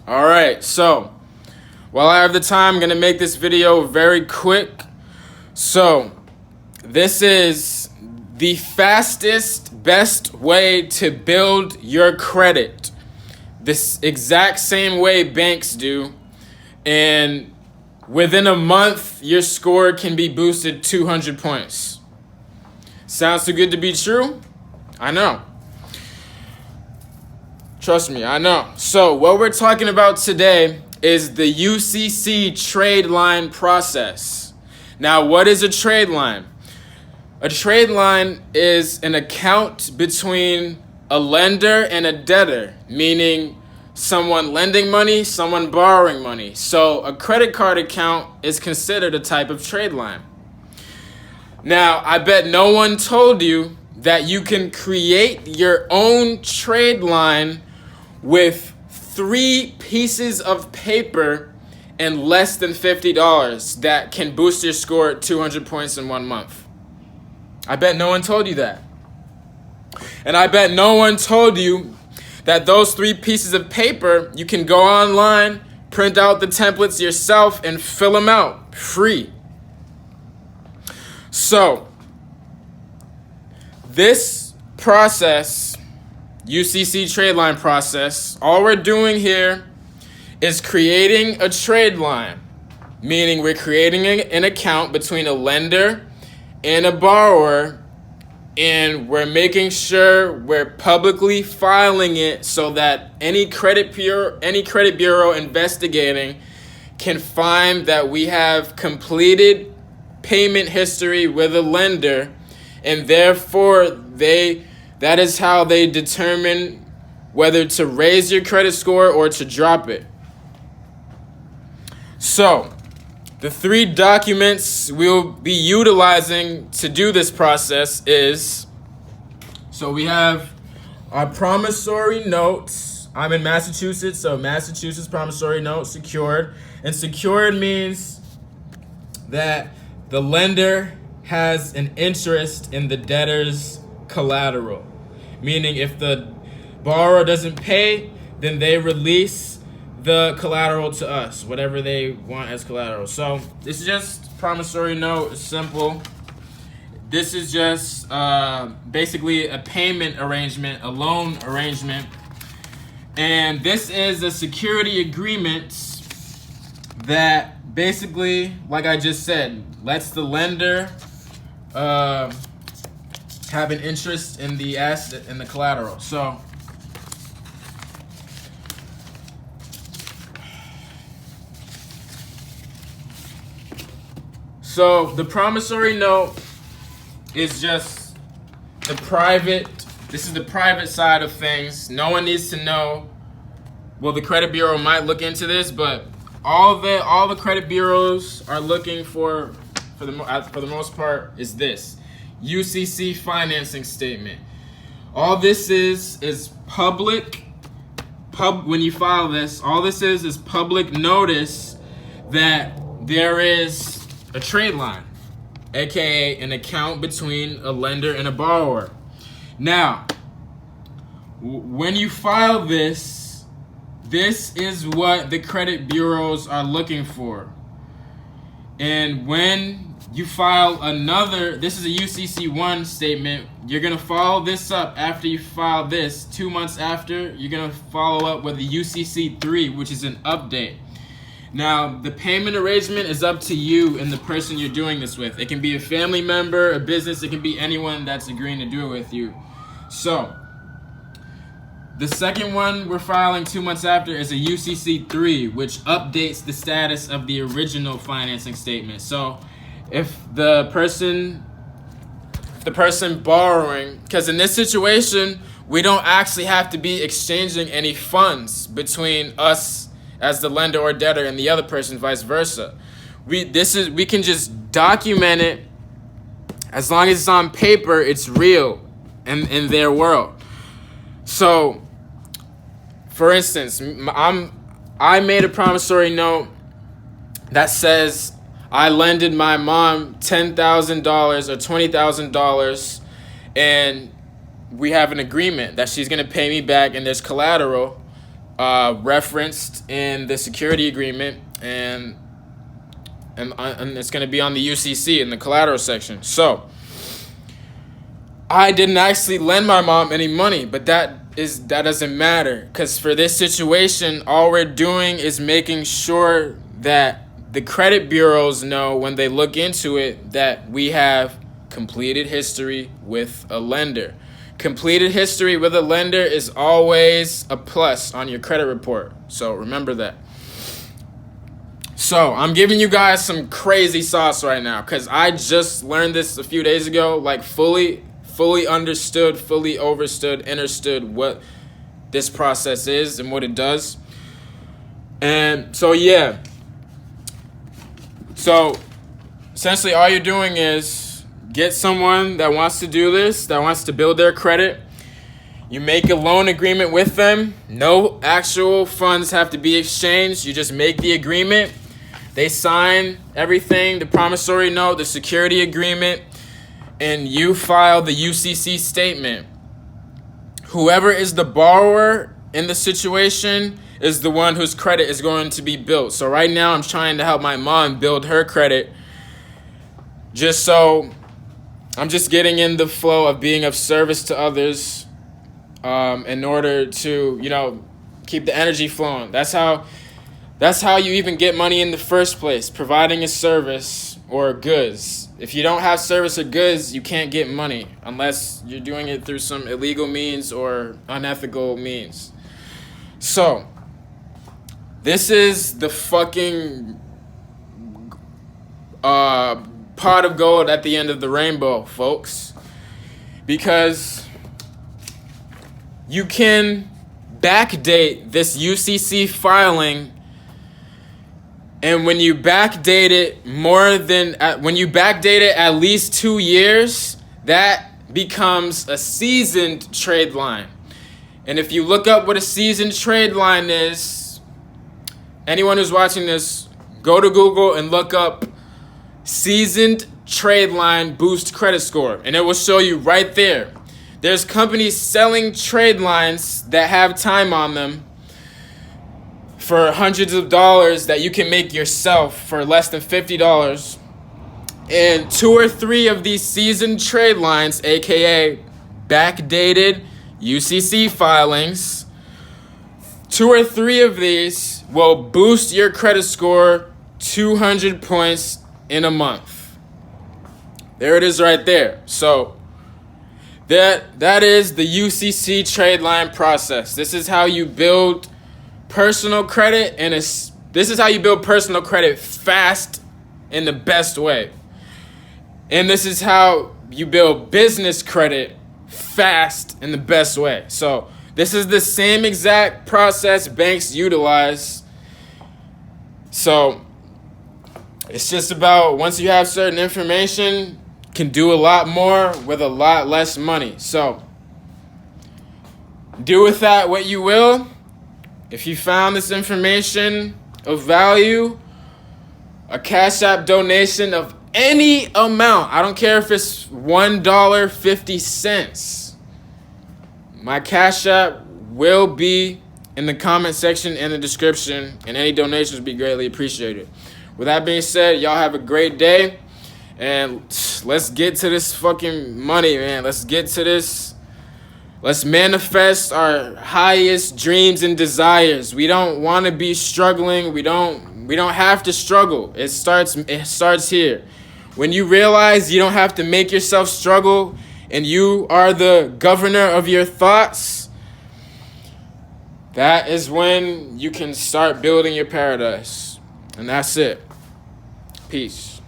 All right, so while I have the time, I'm going to make this video very quick. So this is the fastest, best way to build your credit. This exact same way banks do. And within a month, your score can be boosted 200 points. Sounds too good to be true? I know. Trust me, I know. So what we're talking about today is the UCC trade line process. Now, what is a trade line? A trade line is an account between a lender and a debtor, meaning someone lending money, someone borrowing money. So a credit card account is considered a type of trade line. Now, I bet no one told you that you can create your own trade line with 3 pieces of paper and less than $50 that can boost your score 200 points in 1 month. I bet no one told you that. And I bet no one told you that those 3 pieces of paper, you can go online, print out the templates yourself, and fill them out free. So, this process, UCC trade line process, all we're doing here is creating a trade line, meaning we're creating an account between a lender and a borrower, and we're making sure we're publicly filing it so that any credit bureau investigating can find that we have completed payment history with a lender, and therefore that is how they determine whether to raise your credit score or to drop it. So, the 3 documents we'll be utilizing to do this process is, so we have our promissory notes. I'm in Massachusetts, so Massachusetts promissory note secured. And secured means that the lender has an interest in the debtor's collateral. Meaning if the borrower doesn't pay, then they release the collateral to us, whatever they want as collateral. So this is just promissory note. It's simple. This is just basically a payment arrangement, a loan arrangement. And this is a security agreement that basically, like I just said, lets the lender have an interest in the asset and the collateral. So the promissory note is just this is the private side of things. No one needs to know. Well, the credit bureau might look into this, but all the credit bureaus are looking for the most part is this UCC financing statement. All this is public. When you file this, all this is public notice that there is a trade line, aka an account between a lender and a borrower. Now, when you file this is what the credit bureaus are looking for. And when you file another, this is a UCC-1 statement, you're going to follow this up after you file this. 2 months after, you're going to follow up with the UCC-3, which is an update. Now, the payment arrangement is up to you and the person you're doing this with. It can be a family member, a business, it can be anyone that's agreeing to do it with you. So, the second one we're filing 2 months after is a UCC-3, which updates the status of the original financing statement. So, if the person borrowing, because in this situation, we don't actually have to be exchanging any funds between us as the lender or debtor and the other person, vice versa. We can just document it. As long as it's on paper, it's real in their world. So, for instance, I made a promissory note that says I lended my mom $10,000 or $20,000, and we have an agreement that she's gonna pay me back, and there's collateral referenced in the security agreement, and it's going to be on the UCC in the collateral section. So I didn't actually lend my mom any money, but that doesn't matter, because for this situation, all we're doing is making sure that the credit bureaus know when they look into it that we have completed history with a lender. Completed history with a lender is always a plus on your credit report, so remember that. So I'm giving you guys some crazy sauce right now, because I just learned this a few days ago, like fully understood, fully understood what this process is and what it does. And so yeah, so essentially all you're doing is get someone that wants to do this, that wants to build their credit. You make a loan agreement with them. No actual funds have to be exchanged. You just make the agreement. They sign everything, the promissory note, the security agreement, and you file the UCC statement. Whoever is the borrower in the situation is the one whose credit is going to be built. So right now I'm trying to help my mom build her credit, just so I'm just getting in the flow of being of service to others, in order to, keep the energy flowing. That's how you even get money in the first place, providing a service or goods. If you don't have service or goods, you can't get money unless you're doing it through some illegal means or unethical means. So this is the fucking pot of gold at the end of the rainbow, folks, because you can backdate this UCC filing. And when you backdate it at least 2 years, that becomes a seasoned trade line. And if you look up what a seasoned trade line is, anyone who's watching this, go to Google and look up seasoned trade line boost credit score, and it will show you right there. There's companies selling trade lines that have time on them for hundreds of dollars that you can make yourself for less than $50. And 2 or 3 of these seasoned trade lines, aka backdated UCC filings, 2 or 3 of these will boost your credit score 200 points in a month. There it is right there. So that is the UCC trade line process. This is how you build personal credit, and this is how you build personal credit fast in the best way. And this is how you build business credit fast in the best way. So this is the same exact process banks utilize. So it's just about, once you have certain information, can do a lot more with a lot less money. So do with that what you will. If you found this information of value, a Cash App donation of any amount, I don't care if it's $1.50. My Cash App will be in the comment section and the description, and any donations would be greatly appreciated. With that being said, y'all have a great day, and let's get to this fucking money, man. Let's get to this. Let's manifest our highest dreams and desires. We don't want to be struggling. We don't have to struggle. It starts here. When you realize you don't have to make yourself struggle and you are the governor of your thoughts, that is when you can start building your paradise. And that's it. Peace.